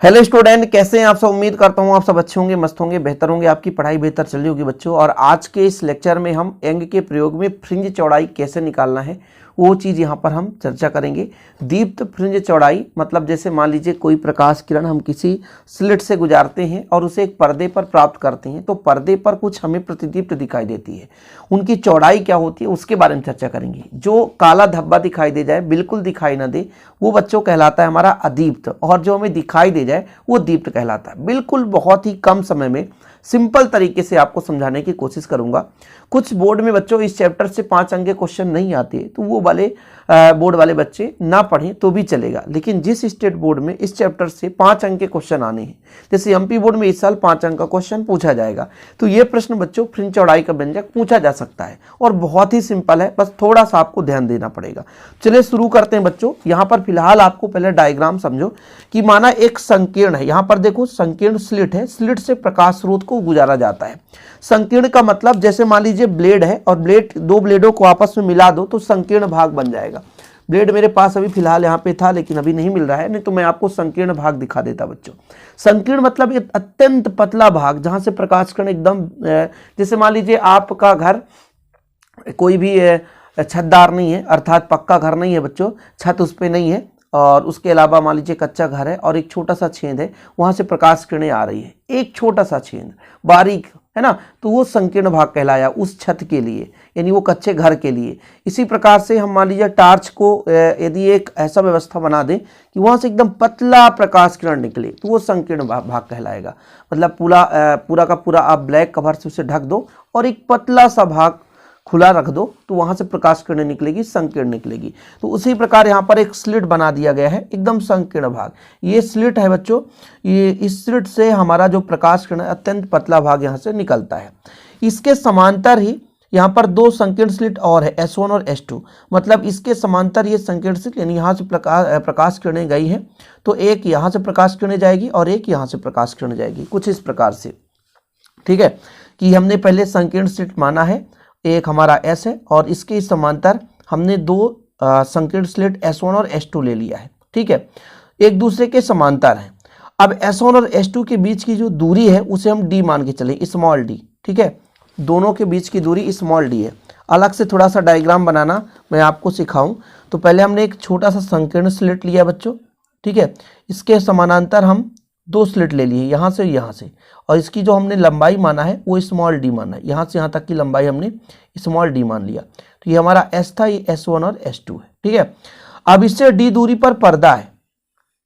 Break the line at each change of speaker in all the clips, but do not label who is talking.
Hello student, कैसे हैं आप सब। उम्मीद करता हूं आप सब अच्छे होंगे, मस्त होंगे, बेहतर होंगे, आपकी पढ़ाई बेहतर चल रही होगी बच्चों। और आज के इस लेक्चर में हम एंग के प्रयोग में फ्रिंज चौड़ाई कैसे निकालना है वो चीज़ यहाँ पर हम चर्चा करेंगे। दीप्त फ्रिंज चौड़ाई मतलब जैसे मान लीजिए कोई प्रकाश किरण हम किसी स्लिट से गुजारते हैं और उसे एक पर्दे पर प्राप्त करते हैं, तो पर्दे पर कुछ हमें प्रतिदीप्त दिखाई देती है, उनकी चौड़ाई क्या होती है उसके बारे में चर्चा करेंगे। जो काला धब्बा दिखाई दे जाए, बिल्कुल दिखाई ना दे, वो बच्चों कहलाता है हमारा अदीप्त, और जो हमें दिखाई दे जाए वो दीप्त कहलाता है। बिल्कुल बहुत ही कम समय में सिंपल तरीके से आपको समझाने की कोशिश करूंगा। कुछ बोर्ड में बच्चों इस चैप्टर से 5 अंक के क्वेश्चन नहीं आते, तो वो वाले बोर्ड वाले बच्चे ना पढ़ें तो भी चलेगा। लेकिन जिस स्टेट बोर्ड में इस चैप्टर से 5 अंक के क्वेश्चन आने हैं, जैसे एमपी बोर्ड में इस साल 5 अंक का क्वेश्चन पूछा जाएगा, तो ये प्रश्न बच्चों फ्रिंज चौड़ाई का व्यंजक पूछा जा सकता है और बहुत ही सिंपल है, बस थोड़ा सा आपको ध्यान देना पड़ेगा। चलिए शुरू करते हैं बच्चों। यहाँ पर फिलहाल आपको पहले डायग्राम समझो कि माना एक संकीर्ण है, यहाँ पर देखो संकीर्ण स्लिट है, स्लिट से प्रकाश स्रोत को गुजारा जाता है। संकीर्ण का मतलब जैसे मान लीजिए ब्लेड है और ब्लेड, दो ब्लेडों को आपस में मिला दो तो संकीर्ण भाग बन जाएगा। ब्लेड मेरे पास अभी फिलहाल यहाँ पे था लेकिन अभी नहीं मिल रहा है, नहीं तो मैं आपको संकीर्ण भाग दिखा देता बच्चों। संकीर्ण मतलब एक अत्यंत पतला भाग जहां से प्रकाश किरण एकदम, जैसे मान लीजिए आपका घर कोई भी छतदार नहीं है, अर्थात पक्का घर नहीं है बच्चों, छत उस पर नहीं है, और उसके अलावा मान लीजिए कच्चा घर है और एक छोटा सा छेद है, वहां से प्रकाश किरणें आ रही है, एक छोटा सा छेद बारीक है ना, तो वो संकीर्ण भाग कहलाया उस छत के लिए, यानी वो कच्चे घर के लिए। इसी प्रकार से हम मान लीजिए टार्च को यदि एक ऐसा व्यवस्था बना दें कि वहां से एकदम पतला प्रकाश किरण निकले, तो वो संकीर्ण भाग कहलाएगा। मतलब पूरा का पूरा आप ब्लैक कवर से उसे ढक दो और एक पतला सा भाग खुला रख दो, तो वहां से प्रकाश किरण निकलेगी, संकीर्ण निकलेगी। तो उसी प्रकार यहाँ पर एक स्लिट बना दिया गया है, एकदम संकीर्ण भाग। ये स्लिट है बच्चों, ये इस स्लिट से हमारा जो प्रकाश किरण अत्यंत पतला भाग यहाँ से निकलता है। इसके समांतर ही यहाँ पर दो संकीर्ण स्लिट और है, S1 और S2। मतलब इसके समांतर ये संकीर्ण स्लिट, यानी यहाँ से प्रकाश किरणें गई है, तो एक यहाँ से प्रकाश किरणें जाएगी और एक यहाँ से प्रकाश किरण जाएगी, कुछ इस प्रकार से। ठीक है, कि हमने पहले संकीर्ण स्लिट माना है, एक हमारा S है और इसके समांतर हमने दो संकीर्ण स्लिट S1 और S2 ले लिया है। ठीक है, एक दूसरे के समांतर है। अब S1 और S2 के बीच की जो दूरी है उसे हम D मान के चले, स्मॉल d। ठीक है, दोनों के बीच की दूरी स्मॉल d है। अलग से थोड़ा सा डायग्राम बनाना मैं आपको सिखाऊं, तो पहले हमने एक छोटा सा संकीर्ण स्लिट लिया बच्चों। ठीक है, इसके समानांतर हम दो स्लिट ले लिए, यहाँ से यहाँ से, और इसकी जो हमने लंबाई माना है वो स्मॉल d माना है, यहाँ से यहाँ तक की लंबाई हमने स्मॉल d मान लिया। तो ये हमारा S था, ये S1 और S2 है। ठीक है, अब इससे d दूरी पर पर्दा है,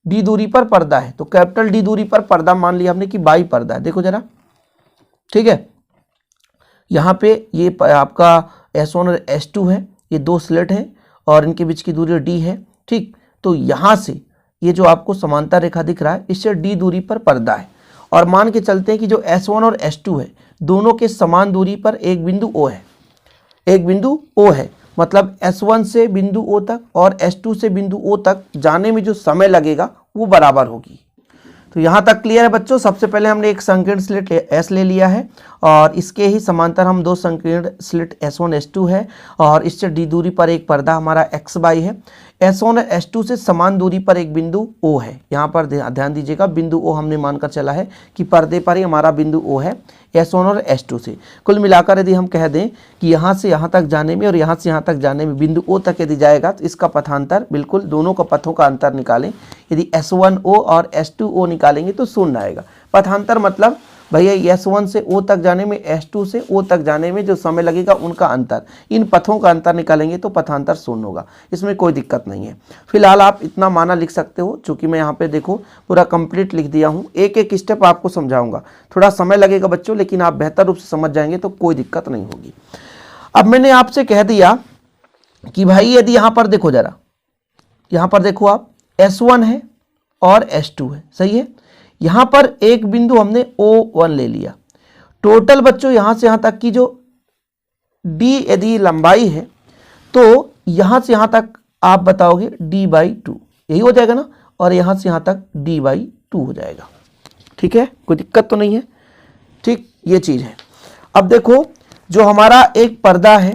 d दूरी पर पर्दा है, तो कैपिटल D दूरी पर पर्दा मान लिया हमने कि बाई पर्दा है। देखो जरा, ठीक है, यहाँ पे ये आपका S1 और S2 है, ये दो स्लिट हैं और इनके बीच की दूरी d है। ठीक, तो यहाँ से ये जो आपको समांतर रेखा दिख रहा है, इससे d दूरी पर पर्दा है, और मान के चलते हैं कि जो S1 और S2 है दोनों के समान दूरी पर एक बिंदु O है, एक बिंदु O है। मतलब S1 से बिंदु O तक और S2 से बिंदु O तक जाने में जो समय लगेगा वो बराबर होगी। तो यहाँ तक क्लियर है बच्चों। सबसे पहले हमने एक संकीर्ण स्लिट S ले लिया है और इसके ही समांतर हम दो संकीर्ण स्लिट S1 S2 है, और इससे d दूरी पर एक पर्दा हमारा XY है। S1 और S2 से समान दूरी पर एक बिंदु O है, यहाँ पर ध्यान दीजिएगा, बिंदु O हमने मानकर चला है कि पर्दे पर ही हमारा बिंदु O है S1 और S2 से। कुल मिलाकर यदि हम कह दें कि यहाँ से यहाँ तक जाने में और यहाँ से यहाँ तक जाने में बिंदु O तक यदि जाएगा, तो इसका पथांतर बिल्कुल दोनों का पथों का अंतर निकालें। यदि S1O और S2O निकालेंगे तो शून्य आएगा। पथांतर मतलब भैया S1 से O तक जाने में, S2 से O तक जाने में जो समय लगेगा उनका अंतर, इन पथों का अंतर निकालेंगे तो पथांतर शून्य होगा, इसमें कोई दिक्कत नहीं है। फिलहाल आप इतना माना लिख सकते हो, चूंकि मैं यहाँ पे देखो पूरा कंप्लीट लिख दिया हूँ, एक एक स्टेप आपको समझाऊंगा। थोड़ा समय लगेगा बच्चों, लेकिन आप बेहतर रूप से समझ जाएंगे तो कोई दिक्कत नहीं होगी। अब मैंने आपसे कह दिया कि भाई यदि यहाँ पर देखो जरा, यहाँ पर देखो आप, S1 है और S2 है, सही है। यहाँ पर एक बिंदु हमने O1 ले लिया। टोटल बच्चों यहाँ से यहाँ तक की जो D यदि लंबाई है, तो यहाँ से यहाँ तक आप बताओगे D/2, यही हो जाएगा ना, और यहाँ से यहाँ तक D/2 हो जाएगा। ठीक है, कोई दिक्कत तो नहीं है। ठीक, ये चीज़ है। अब देखो, जो हमारा एक पर्दा है,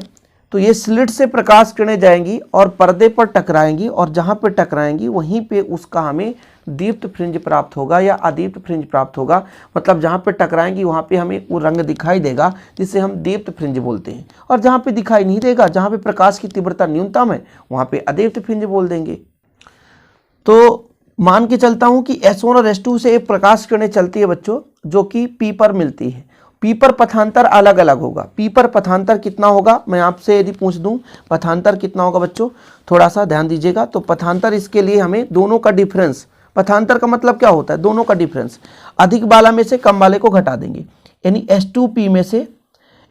तो ये स्लिट से प्रकाश किरणें जाएंगी और पर्दे पर टकराएंगी, और जहाँ पे टकराएंगी वहीं पे उसका हमें दीप्त फ्रिंज प्राप्त होगा या अदीप्त फ्रिंज प्राप्त होगा। मतलब जहाँ पे टकराएंगी वहाँ पे हमें वो रंग दिखाई देगा जिसे हम दीप्त फ्रिंज बोलते हैं, और जहाँ पे दिखाई नहीं देगा, जहाँ पे प्रकाश की तीव्रता न्यूनतम है, वहाँ पे अदीप्त फ्रिंज बोल देंगे। तो मान के चलता हूँ कि S1 और S2 से एक प्रकाश किरणें चलती है बच्चों, जो कि P पर मिलती है। P पर पथांतर अलग अलग होगा। P पर पथांतर कितना होगा, मैं आपसे यदि पूछ दूं पथांतर कितना होगा बच्चों, थोड़ा सा ध्यान दीजिएगा। तो पथांतर, इसके लिए हमें दोनों का डिफरेंस, पथांतर का मतलब क्या होता है, दोनों का डिफरेंस, अधिक वाला में से कम वाले को घटा देंगे, यानी S2P में से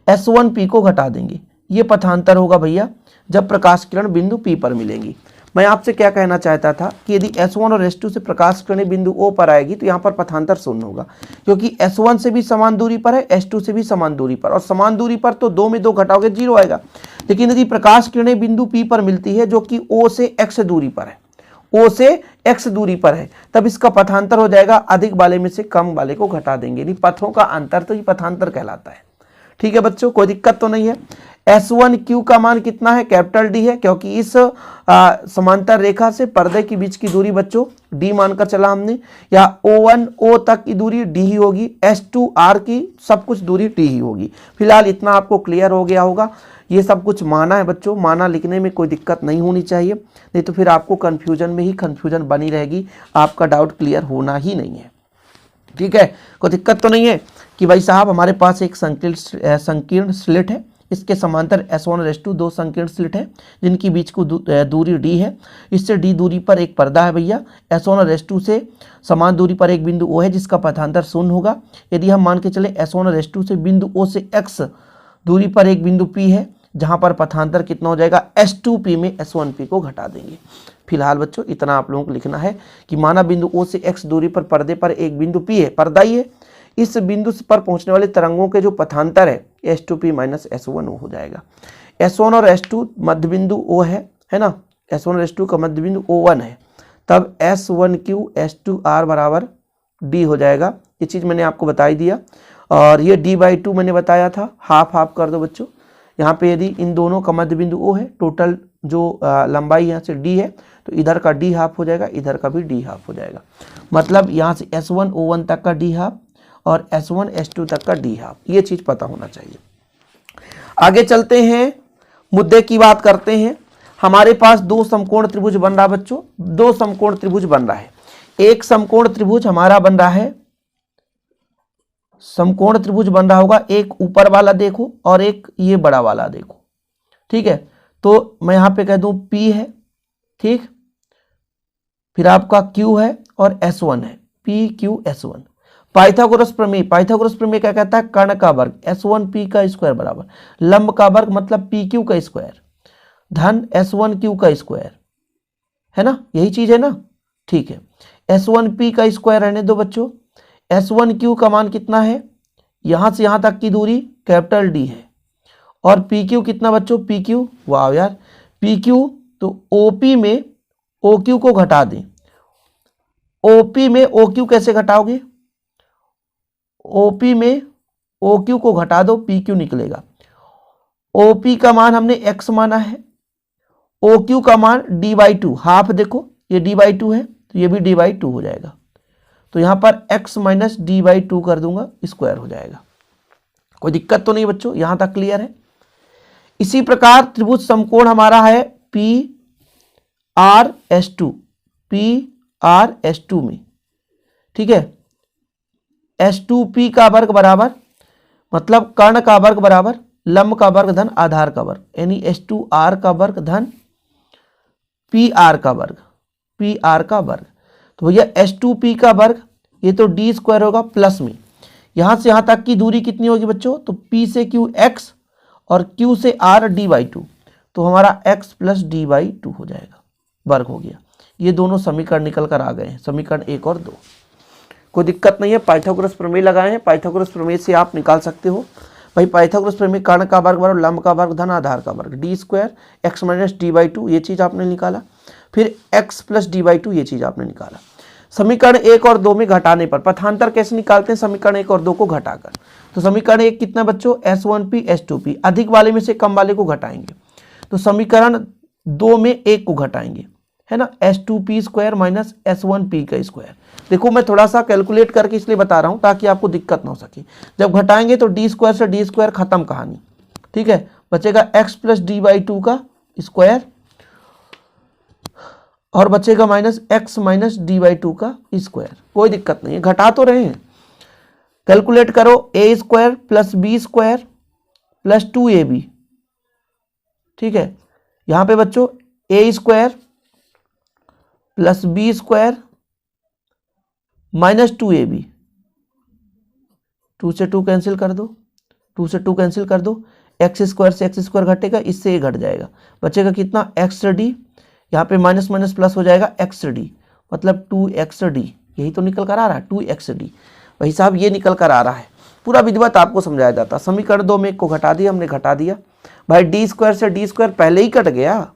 S1P को घटा देंगे। ये पथांतर होगा भैया जब प्रकाश किरण बिंदु P पर मिलेंगी। मैं आपसे क्या कहना चाहता था कि यदि S1 और S2 से प्रकाश किरणें बिंदु O पर आएगी तो यहाँ पर पथांतर शून्य होगा, क्योंकि S1 से भी समान दूरी पर है, S2 से भी समान दूरी पर, और समान दूरी पर तो 2 में 2 घटाओगे 0 आएगा। लेकिन यदि प्रकाश किरणें बिंदु P पर मिलती है जो कि O से X दूरी पर है, O से X दूरी पर है, तब इसका पथांतर हो जाएगा अधिक वाले में से कम वाले को घटा देंगे, यानी पथों का अंतर, तो ये पथांतर कहलाता है। ठीक है बच्चों, कोई दिक्कत तो नहीं है। S1Q का मान कितना है, कैपिटल D है, क्योंकि इस समांतर रेखा से पर्दे के बीच की दूरी बच्चों D मानकर चला हमने, या O1 O तक की दूरी D ही होगी, S2 R की सब कुछ दूरी D ही होगी। फिलहाल इतना आपको क्लियर हो गया होगा। ये सब कुछ माना है बच्चों, माना लिखने में कोई दिक्कत नहीं होनी चाहिए, नहीं तो फिर आपको कन्फ्यूजन में ही कन्फ्यूजन बनी रहेगी, आपका डाउट क्लियर होना ही नहीं है। ठीक है, कोई दिक्कत तो नहीं है कि भाई साहब हमारे पास एक संकीर्ण स्लिट है, इसके समांतर S1 और S2 दो संकीर्ण स्लिट है जिनकी बीच को दूरी D है। इससे D दूरी पर एक पर्दा है भैया। S1 और S2 से समान दूरी पर एक बिंदु O है जिसका पथांतर शून्य होगा। यदि हम मान के चले S1 और S2 से बिंदु O से X दूरी पर एक बिंदु P है, जहां पर पथांतर कितना हो जाएगा, S2P में S1P को घटा देंगे। फिलहाल बच्चों इतना आप लोगों को लिखना है कि माना बिंदु O से X दूरी पर पर्दे पर एक बिंदु P है, पर्दा ही है, इस बिंदु पर पहुंचने वाले तरंगों के जो पथांतर है S2P माइनस S1O हो जाएगा। S1 और S2 मध्य बिंदु O है ना, S1 और S2 का मध्य बिंदु O1 है, तब S1Q S2R बराबर D हो जाएगा। ये चीज़ मैंने आपको बता ही दिया। और ये D/2 मैंने बताया था, हाफ हाफ कर दो बच्चों। यहाँ पे यदि इन दोनों का मध्य बिंदु O है, टोटल जो लंबाई यहाँ से D है, तो इधर का D हाफ हो जाएगा, इधर का भी D हाफ हो जाएगा। मतलब यहाँ से S1 O1 तक का D हाफ और S1 S2 तक का D हाफ, ये चीज़ पता होना चाहिए। आगे चलते हैं, मुद्दे की बात करते हैं। हमारे पास दो समकोण त्रिभुज बन रहा बच्चों, दो समकोण त्रिभुज बन रहा है। एक समकोण त्रिभुज हमारा बन रहा है, समकोण त्रिभुज बन रहा होगा, एक ऊपर वाला देखो और एक ये बड़ा वाला देखो। ठीक है, तो मैं यहां पे कह दूं P है, ठीक, फिर आपका Q है और S1 है, PQ S1। पाइथागोरस प्रमेय, पाइथागोरस प्रमेय क्या कहता है, कर्ण का वर्ग S1P का स्क्वायर बराबर लंब का वर्ग मतलब PQ का स्क्वायर धन S1Q का स्क्वायर, है ना, यही चीज है ना। ठीक है, S1P का स्क्वायर रहने दो बच्चों। S1Q का मान कितना है, यहां से यहां तक की दूरी कैपिटल D है, और PQ कितना बच्चों, PQ, वाह यार, PQ तो OP में OQ को घटा दें। OP में OQ कैसे घटाओगे, OP में OQ को घटा दो, PQ निकलेगा। OP का मान हमने X माना है, OQ का मान D/2, हाफ देखो ये D/2 है तो ये भी D/2 हो जाएगा। तो यहां पर X माइनस D/2 कर दूंगा, स्क्वायर हो जाएगा। कोई दिक्कत तो नहीं बच्चों, यहां तक क्लियर है। इसी प्रकार त्रिभुज समकोण हमारा है PRS2, PRS2 में, ठीक है, S2P का वर्ग बराबर मतलब कर्ण का वर्ग बराबर लंब का वर्ग धन आधार का वर्ग, यानी S2R का वर्ग धन PR का वर्ग, PR का वर्ग। तो भैया S2P का वर्ग ये तो D स्क्वायर होगा प्लस में, यहां से यहां तक की दूरी कितनी होगी बच्चों, तो P से Q X और Q से R D/2, तो हमारा X प्लस D/2 हो जाएगा, वर्ग हो गया। ये दोनों समीकरण निकल कर आ गए हैं, समीकरण 1 और 2। कोई दिक्कत नहीं है, पाइथागोरस प्रमेय लगाए हैं, पाइथागोरस प्रमेय से आप निकाल सकते हो भाई। पाइथागोरस प्रमेय कर्ण का वर्ग बराबर लंब का वर्ग धन आधार का वर्ग, D square X minus D/2, ये चीज आपने निकाला, फिर X प्लस D/2, ये चीज आपने निकाला। समीकरण 1 और 2 में घटाने पर पथांतर कैसे निकालते हैं, समीकरण 1 और 2 को घटाकर। तो समीकरण 1 कितना बच्चों, S1P S2P, अधिक वाले में से कम वाले को घटाएंगे, तो समीकरण 2 में 1 को घटाएंगे, है ना, S2P स्क्वायर माइनस S1P का स्क्वायर। देखो मैं थोड़ा सा कैलकुलेट करके इसलिए बता रहा हूँ ताकि आपको दिक्कत ना हो सके। जब घटाएंगे तो डी स्क्वायर से डी स्क्वायर खत्म कहानी, ठीक है। बचेगा x प्लस डी बाई 2 का स्क्वायर और बचेगा minus x minus D by 2 का स्क्वायर। कोई दिक्कत नहीं है, घटा तो रहे हैं। कैलकुलेट करो, a square plus b square plus 2ab, ठीक है। यहां पे बच्चों a square plus b square minus 2ab, 2 से 2 कैंसिल कर दो, 2 से 2 कैंसिल कर दो, एक्स स्क्वायर से एक्स स्क्वायर घटेगा, इससे ये घट जाएगा, बचेगा कितना एक्स डी। यहाँ पे माइनस माइनस प्लस हो जाएगा एक्स डी, मतलब 2xd, यही तो निकल कर आ रहा है 2xd। भाई साहब ये निकल कर आ रहा है, पूरा विधिवत आपको समझाया जाता। समीकरण 2 में एक को घटा दिया हमने, घटा दिया भाई, डी स्क्वायर से डी स्क्वायर पहले ही कट गया,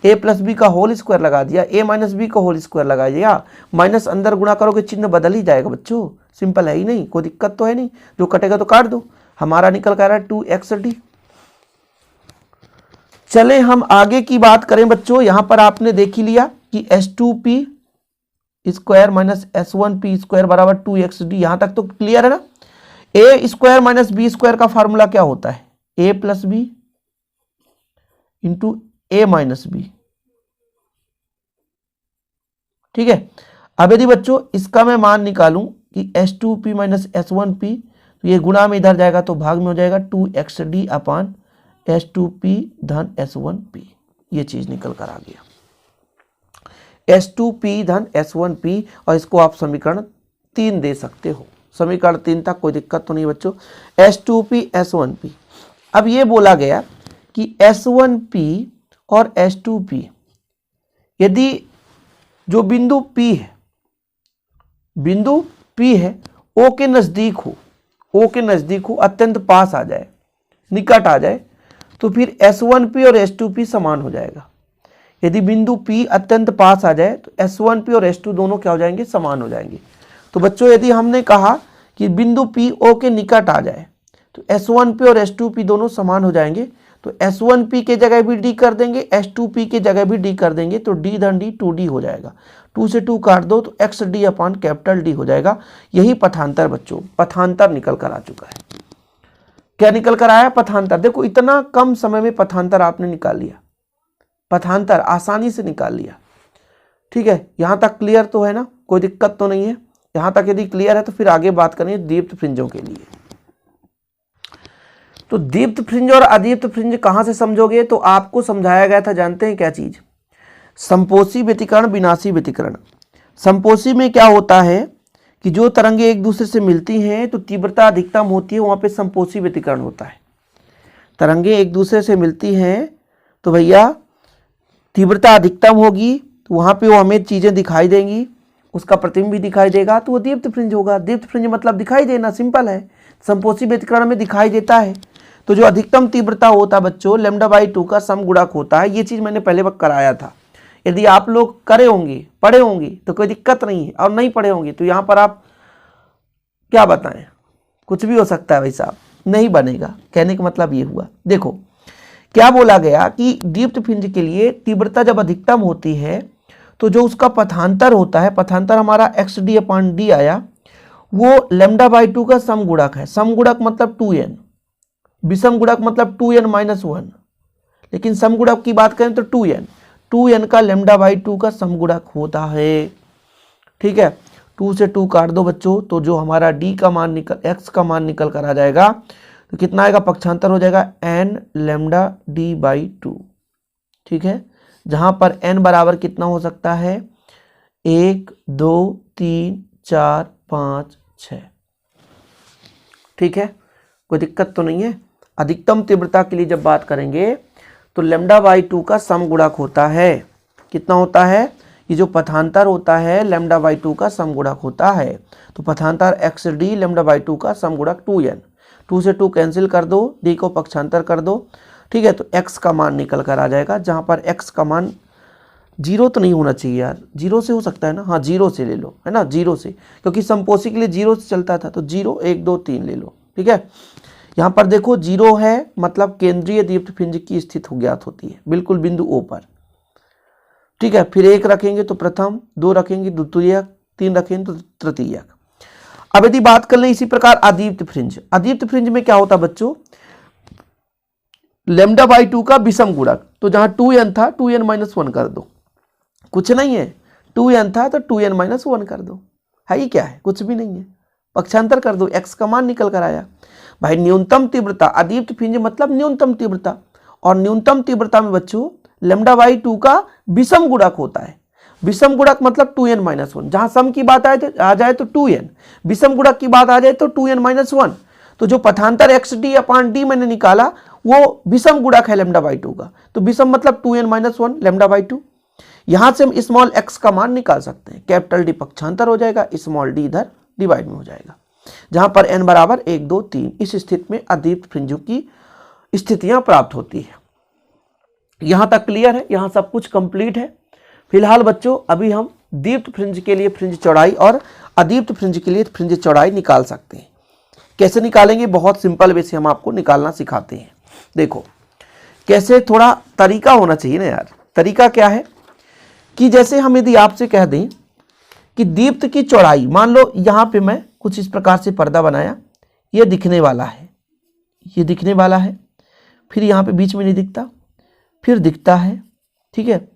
a प्लस बी का होल स्क्वायर लगा दिया, a माइनस बी का होल स्क्वायर लगा दिया, माइनस अंदर गुणा करोगे चिन्ह बदल ही जाएगा बच्चों, सिंपल है ही नहीं, कोई दिक्कत तो है नहीं, जो कटेगा तो काट दो। हमारा निकल कर आ रहा है 2xd। चले हम आगे की बात करें बच्चों, यहां पर आपने देख ही लिया कि S2P square minus S1P square बराबर 2xd, यहां तक तो क्लियर है ना। a square minus B square का फॉर्मूला क्या होता है, a plus B into a minus B, ठीक है। अब यदि बच्चों इसका मैं मान निकालूं कि S2P माइनस S1P, तो ये गुणा में इधर जाएगा तो भाग में हो जाएगा 2xd अपान S2P धन S1P, ये चीज निकल कर आ गया S2P धन S1P, और इसको आप समीकरण 3 दे सकते हो, समीकरण 3 तक कोई दिक्कत तो नहीं बच्चों। S2P S1P, अब ये बोला गया कि S1P और S2P यदि जो बिंदु P है, बिंदु P है O के नजदीक हो, O के नजदीक हो, अत्यंत पास आ जाए, निकट आ जाए, तो फिर S1P और S2P समान हो जाएगा। यदि बिंदु P अत्यंत पास आ जाए तो S1P और S2 दोनों क्या हो जाएंगे, समान हो जाएंगे। तो बच्चों यदि हमने कहा कि बिंदु P O के निकट आ जाए तो S1P और S2P दोनों समान हो जाएंगे, तो S1P के जगह भी D कर देंगे, S2P के जगह भी D कर देंगे, तो D धन D 2D हो जाएगा। 2 से 2 काट दो तो XD अपान कैपिटल D हो जाएगा। यही पथांतर बच्चों, पथांतर निकल कर आ चुका है। क्या निकल कर आया, पथांतर। देखो इतना कम समय में पथांतर आपने निकाल लिया, पथांतर आसानी से निकाल लिया, ठीक है। यहां तक क्लियर तो है ना, कोई दिक्कत तो नहीं है। यहां तक यदि क्लियर है तो फिर आगे बात करेंगे दीप्त फ्रिंजों के लिए। तो दीप्त फ्रिंज और अदीप्त फ्रिंज कहां से समझोगे, तो आपको समझाया गया था, जानते हैं क्या चीज, संपोषी व्यतिकरण, विनाशी व्यतिकरण। संपोषी में क्या होता है कि जो तरंगे एक दूसरे से मिलती हैं तो तीव्रता अधिकतम होती है, वहां पे संपोषी व्यतिकरण होता है। तरंगे एक दूसरे से मिलती हैं तो भैया तीव्रता अधिकतम होगी, तो वहां पे वो हमें चीजें दिखाई देंगी, उसका प्रतिबिंब भी दिखाई देगा, तो वो दीप्त फ्रिंज होगा। दीप्त फ्रिंज मतलब दिखाई देना, सिंपल है। संपोषी व्यतिकरण में दिखाई देता है। तो जो अधिकतम तीव्रता होता है बच्चों λ/2 का समगुणक होता है। ये चीज मैंने पहले वक्त कराया था, यदि आप लोग करे होंगे, पढ़े होंगे तो कोई दिक्कत नहीं है, और नहीं पढ़े होंगे तो यहाँ पर आप क्या बताएं, कुछ भी हो सकता है भाई साहब, नहीं बनेगा। कहने का मतलब ये हुआ, देखो क्या बोला गया कि दीप्त फ्रिंज के लिए तीव्रता जब अधिकतम होती है तो जो उसका पथांतर होता है, पथांतर हमारा XD अपान D आया, वो λ/2 का समगुणक है। समगुणक मतलब 2n, विषम गुणक मतलब 2n - 1, लेकिन समगुणक की बात करें तो 2n का λ/2 का समगुणक होता है, ठीक है। 2 से 2 काट दो बच्चों, तो जो हमारा D का मान निकल, X का मान निकल कर आ जाएगा, तो कितना आएगा, पक्षांतर हो जाएगा n λD/2, ठीक है। जहां पर n बराबर कितना हो सकता है, 1 2 3 4 5 6, ठीक है, कोई दिक्कत तो नहीं है। अधिकतम तीव्रता के लिए जब बात करेंगे तो λ/2 का समगुणक होता है, कितना होता है, ये जो पथांतर होता है λ/2 का समगुणक होता है। तो पथांतर XD λ/2 का समगुणक 2n, 2 से 2 कैंसिल कर दो, D को पक्षांतर कर दो, ठीक है। तो X का मान निकल कर आ जाएगा, जहां पर X का मान 0 तो नहीं होना चाहिए यार, 0 से हो सकता है ना, हाँ 0 से ले लो, है ना, 0 से, क्योंकि संपोषी के लिए 0 से चलता था, तो 0 1 2 3 ले लो, ठीक है। यहाँ पर देखो 0 है, मतलब केंद्रीय दीप्त फ्रिंज की स्थिति ज्ञात होती है, बिल्कुल बिंदु O पर। ठीक है, फिर 1 रखेंगे तो प्रथम, 2 रखेंगे द्वितीयक, 3 रखेंगे तो तृतीयक। अब यदि बात कर लें इसी प्रकार अदीप्त फ्रिंज, अदीप्त फ्रिंज में क्या होता बच्चों, λ/2 का विषम गुणक, तो जहां 2n था 2n-1 कर दो, कुछ नहीं है, 2n था तो 2n-1 कर दो, है ये क्या है, कुछ भी नहीं है, पक्षांतर कर दो, x का मान निकल कर आया। भाई न्यूनतम तीव्रता, अदीप्त फ्रिंज मतलब न्यूनतम तीव्रता, और न्यूनतम तीव्रता में बच्चों λ/2 का विषम गुणक होता है। विषम गुणक मतलब 2n-1, जहां सम की बात आ जाए तो 2n, विषम गुणक की बात आ जाए तो 2n-1। तो जो पथांतर xd/d मैंने निकाला वो विषम गुणक है λ/2 का, तो विषम मतलब 2n-1 λ/2। यहां से हम स्मॉल x का मान निकाल सकते हैं, कैपिटल D पक्षांतर हो जाएगा, स्मॉल d इधर डिवाइड में हो जाएगा, जहां पर n बराबर 1 2 3। इस स्थिति में अदीप्त फ्रिंजों की स्थितियां प्राप्त होती है। यहां तक क्लियर है, यहां सब कुछ कंप्लीट है। फिलहाल बच्चों अभी हम दीप्त फ्रिंज के लिए फ्रिंज चौड़ाई और अदीप्त फ्रिंज के लिए फ्रिंज चौड़ाई निकाल सकते हैं। कैसे निकालेंगे, बहुत सिंपल वे से हम आपको निकालना सिखाते हैं। देखो कैसे, थोड़ा तरीका होना चाहिए ना यार। तरीका क्या है कि जैसे हम यदि आपसे कह दें कि दीप्त की चौड़ाई, मान लो यहां पे मैं कुछ इस प्रकार से पर्दा बनाया, ये दिखने वाला है, ये दिखने वाला है, फिर यहाँ पे बीच में नहीं दिखता, फिर दिखता है, ठीक है,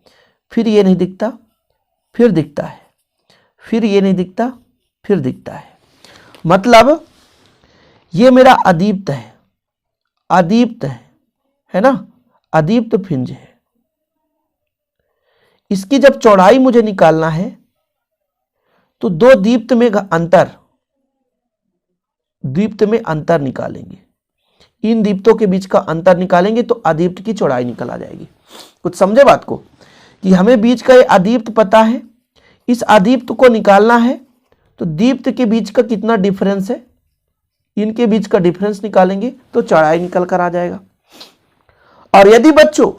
फिर ये नहीं दिखता, फिर दिखता है, फिर ये नहीं दिखता, फिर दिखता है। मतलब ये मेरा अदीप्त है, अदीप्त है ना, अदीप्त फ्रिंज है। इसकी जब चौड़ाई मुझे निकालना है तो दो दीप्त में अंतर, दीप्त में अंतर निकालेंगे, इन दीप्तों के बीच का अंतर निकालेंगे तो अदीप्त की चौड़ाई निकल आ जाएगी। कुछ समझे बात को, कि हमें बीच का ये अदीप्त पता है, इस अदीप्त को निकालना है तो दीप्त के बीच का कितना डिफरेंस है, इनके बीच का डिफरेंस निकालेंगे तो चौड़ाई निकल कर आ जाएगा। और यदि बच्चों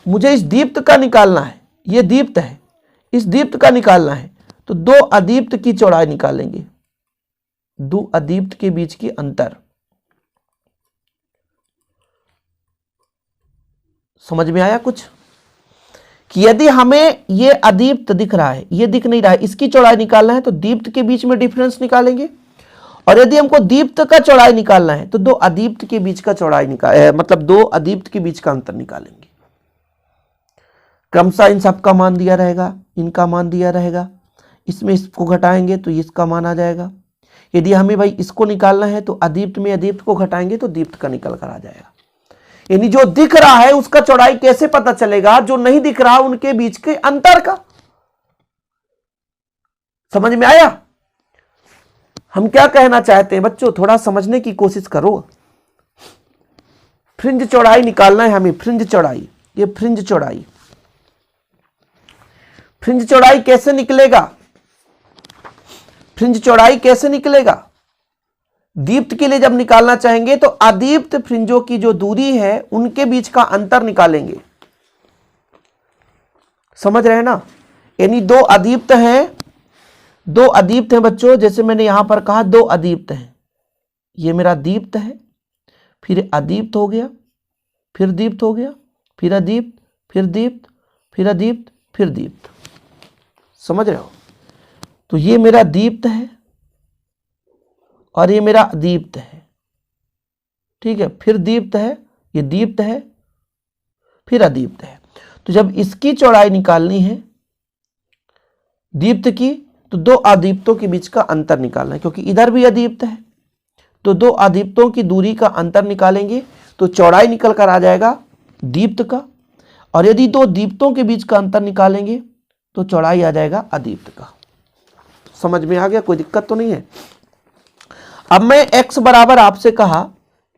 मुझे इस दीप्त का निकालना है, ये दीप्त है, इस दीप्त का निकालना है तो दो अदीप्त की चौड़ाई निकालेंगे, दो अदीप्त के बीच की अंतर। समझ में आया कुछ, कि यदि हमें ये अदीप्त दिख रहा है, ये दिख नहीं रहा है, इसकी चौड़ाई निकालना है तो दीप्त के बीच में डिफरेंस निकालेंगे, और यदि हमको दीप्त का चौड़ाई निकालना है तो दो अदीप्त के बीच का चौड़ाई मतलब दो अदीप्त के बीच का अंतर निकालेंगे। क्रमशः इन सब का मान दिया रहेगा, इनका मान दिया रहेगा, इसमें इसको घटाएंगे तो इसका मान आ जाएगा। यदि हमें भाई इसको निकालना है तो अदीप्त में अदीप्त को घटाएंगे तो दीप्त का निकल कर आ जाएगा। यानी जो दिख रहा है उसका चौड़ाई कैसे पता चलेगा, जो नहीं दिख रहा उनके बीच के अंतर का। समझ में आया हम क्या कहना चाहते हैं बच्चों, थोड़ा समझने की कोशिश करो। फ्रिंज चौड़ाई निकालना है हमें, फ्रिंज चौड़ाई, ये फ्रिंज चौड़ाई, फ्रिंज चौड़ाई कैसे निकलेगा, फ्रिंज चौड़ाई कैसे निकलेगा, दीप्त के लिए जब निकालना चाहेंगे तो अदीप्त फ्रिंजों की जो दूरी है उनके बीच का अंतर निकालेंगे। समझ रहे हैं ना, यानी दो अदीप्त हैं, दो अदीप्त हैं बच्चों, जैसे मैंने यहां पर कहा दो अदीप्त हैं, ये मेरा दीप्त है, फिर अदीप्त हो गया, फिर दीप्त हो गया, फिर अदीप्त, फिर दीप्त, फिर अदीप्त, फिर दीप्त। समझ रहे हो, तो ये मेरा दीप्त है और ये मेरा अदीप्त है, ठीक है, फिर दीप्त है, ये दीप्त है, फिर अदीप्त है। तो जब इसकी चौड़ाई निकालनी है दीप्त की तो दो अदीप्तों के बीच का अंतर निकालना है, क्योंकि इधर भी अदीप्त है, तो दो अदीप्तों की दूरी का अंतर निकालेंगे तो चौड़ाई निकल कर आ जाएगा दीप्त का, और यदि दो दीप्तों के बीच का अंतर निकालेंगे तो चौड़ाई आ जाएगा अदीप्त का। समझ में आ गया, कोई दिक्कत तो नहीं है। अब मैं x बराबर आपसे कहा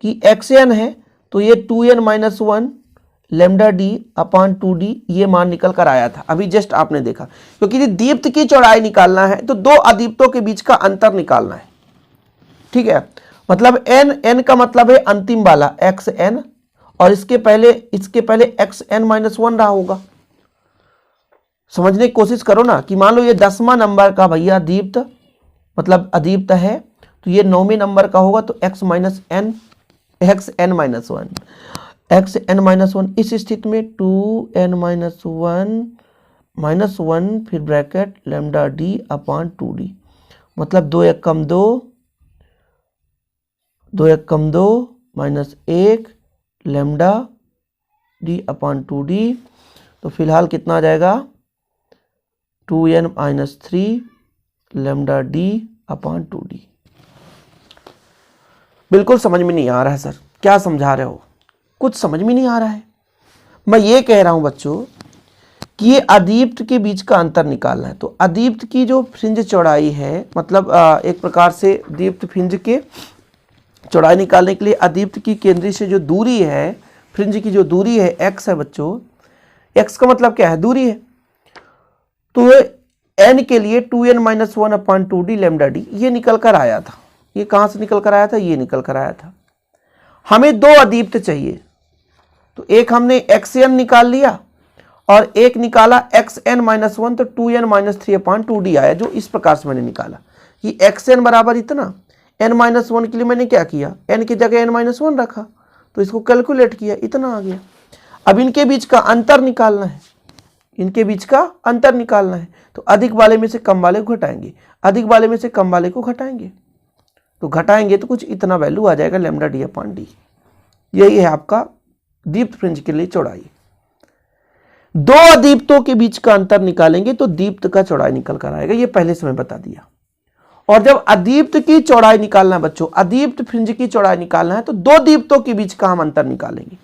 कि xn है तो ये 2n-1 λd/2d ये मान निकल कर आया था, अभी जस्ट आपने देखा, क्योंकि दीप्त की चौड़ाई निकालना है तो दो अदीप्तों के बीच का अंतर निकालना है, ठीक है। मतलब n का मतलब है अंतिम वाला xn, और इसके पहले xn-1 रहा होगा। समझने की कोशिश करो ना, कि मान लो ये 10वां नंबर का भैया दीप्त मतलब अदीप्त है तो ये 9वें नंबर का होगा तो xn-1, इस स्थिति में 2n-1 -1 फिर bracket lambda D upon 2d, मतलब 2 एक कम 2, 2 एक कम 2 -1 लैम्डा डी अपॉन 2d। तो फिलहाल कितना आ जाएगा 2n-3 lambda D upon 2d। बिल्कुल समझ में नहीं आ रहा है सर, क्या समझा रहे हो? कुछ समझ में नहीं आ रहा है। मैं ये कह रहा हूं बच्चों कि ये अदीप्त के बीच का अंतर निकालना है। तो अदीप्त की जो फ्रिंज चौड़ाई है, मतलब एक प्रकार से दीप्त फ्रिंज के चौड़ाई निकालने के लिए अदीप्त की केंद्रीय से जो दूरी है, फ्रिंज की जो दूरी है x है बच्चों, x का मतलब क्या है? दूरी है। तो n के लिए 2n-1 upon 2d lambda D ये निकल कर आया था। ये कहां से निकल कर आया था? ये निकल कर आया था। हमें दो अदीप्त चाहिए, तो एक हमने xn निकाल लिया और एक निकाला xn-1, तो 2n-3 अपॉन 2d आया, जो इस प्रकार से मैंने निकाला कि xn बराबर इतना, n-1 के लिए मैंने क्या किया, n की जगह n-1 रखा, तो इसको कैलकुलेट किया, इतना आ गया। अब इनके बीच का अंतर निकालना है, इनके बीच का अंतर निकालना है। तो अधिक वाले में से कम वाले को घटाएंगे, अधिक वाले में से कम वाले को घटाएंगे, तो घटाएंगे तो कुछ इतना वैल्यू आ जाएगा लैम्डा डी अपॉन डी। यही है आपका दीप्त फ्रिंज के लिए चौड़ाई। दो अदीप्तों के बीच का अंतर निकालेंगे तो दीप्त का चौड़ाई निकल कर आएगा, ये पहले से मैं बता दिया। और जब अदीप्त की चौड़ाई निकालना है बच्चों, अदीप्त फ्रिंज की चौड़ाई निकालना है, तो दो दीप्तों के बीच का हम अंतर निकालेंगे।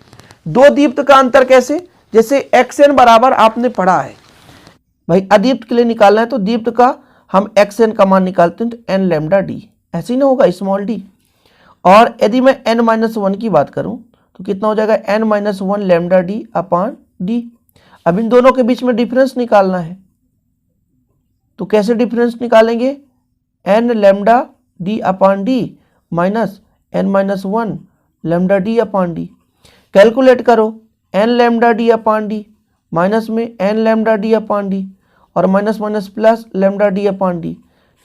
दो दीप्त का अंतर कैसे? जैसे xn बराबर आपने पढ़ा है भाई, अदीप्त के लिए निकालना है तो दीप्त का हम xn का मान निकालते हैं तो n लैम्डा डी, ऐसे ही ना होगा, स्मॉल डी। और यदि मैं n-1 की बात करूं तो कितना हो जाएगा n-1 lambda D upon D. अब इन दोनों के बीच में डिफरेंस निकालना है, तो कैसे डिफरेंस निकालेंगे? n lambda D upon D minus n-1 lambda D upon D. Calculate करो, n lambda D upon D minus में n lambda D upon D और minus minus plus lambda D upon D,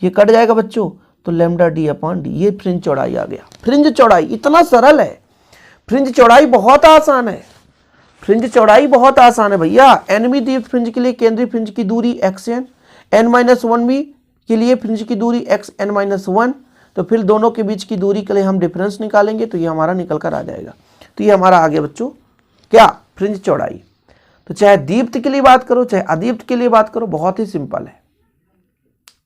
ये cut जाएगा बच्चों, तो lambda D upon D. ये fringe चौड़ाई आ गया। फ्रिंज चौड़ाई इतना सरल है, फ्रिंज चौड़ाई बहुत आसान है, फ्रिंज चौड़ाई बहुत आसान है भैया। एनवी दीप्त फ्रिंज के लिए केंद्रीय फ्रिंज की दूरी xn, n-1 भी के लिए फ्रिंज की दूरी xn-1, तो फिर दोनों के बीच की दूरी के लिए हम डिफरेंस निकालेंगे, तो ये हमारा निकल कर आ जाएगा। तो ये हमारा आ गया बच्चों क्या? फ्रिंज चौड़ाई। तो चाहे दीप्त के लिए बात करो चाहे अदीप्त के लिए बात करो, बहुत ही सिंपल है,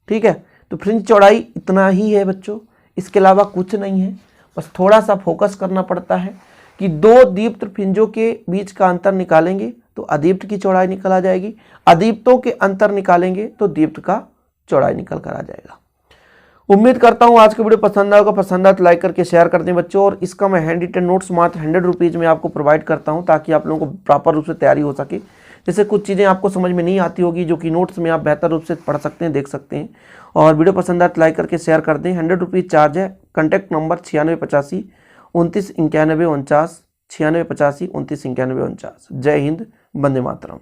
ठीक है। तो फ्रिंज चौड़ाई इतना ही है बच्चों, इसके अलावा कुछ नहीं है। बस थोड़ा सा फोकस करना पड़ता है कि दो दीप्त फ्रिंजों के बीच का अंतर निकालेंगे तो अदीप्त की चौड़ाई निकल आ जाएगी, अदीप्तों के अंतर निकालेंगे तो दीप्त का चौड़ाई निकल कर आ जाएगा। उम्मीद करता हूँ आज का वीडियो पसंद आएगा, पसंद आए तो लाइक करके शेयर कर दें बच्चों। और इसका मैं हैंड रिटन नोट्स मात्र 100 रुपीज़ में आपको प्रोवाइड करता हूँ, ताकि आप लोगों को प्रॉपर रूप से तैयारी हो सके। जैसे कुछ चीज़ें आपको समझ में नहीं आती होगी, जो कि नोट्स में आप बेहतर रूप से पढ़ सकते हैं, देख सकते हैं। और वीडियो पसंद आए तो लाइक करके शेयर कर दें। 100 रुपीज़ चार्ज है। Contact number 9685 29 91 49, 9685 29 91 49। जय हिंद, वंदे मातरम।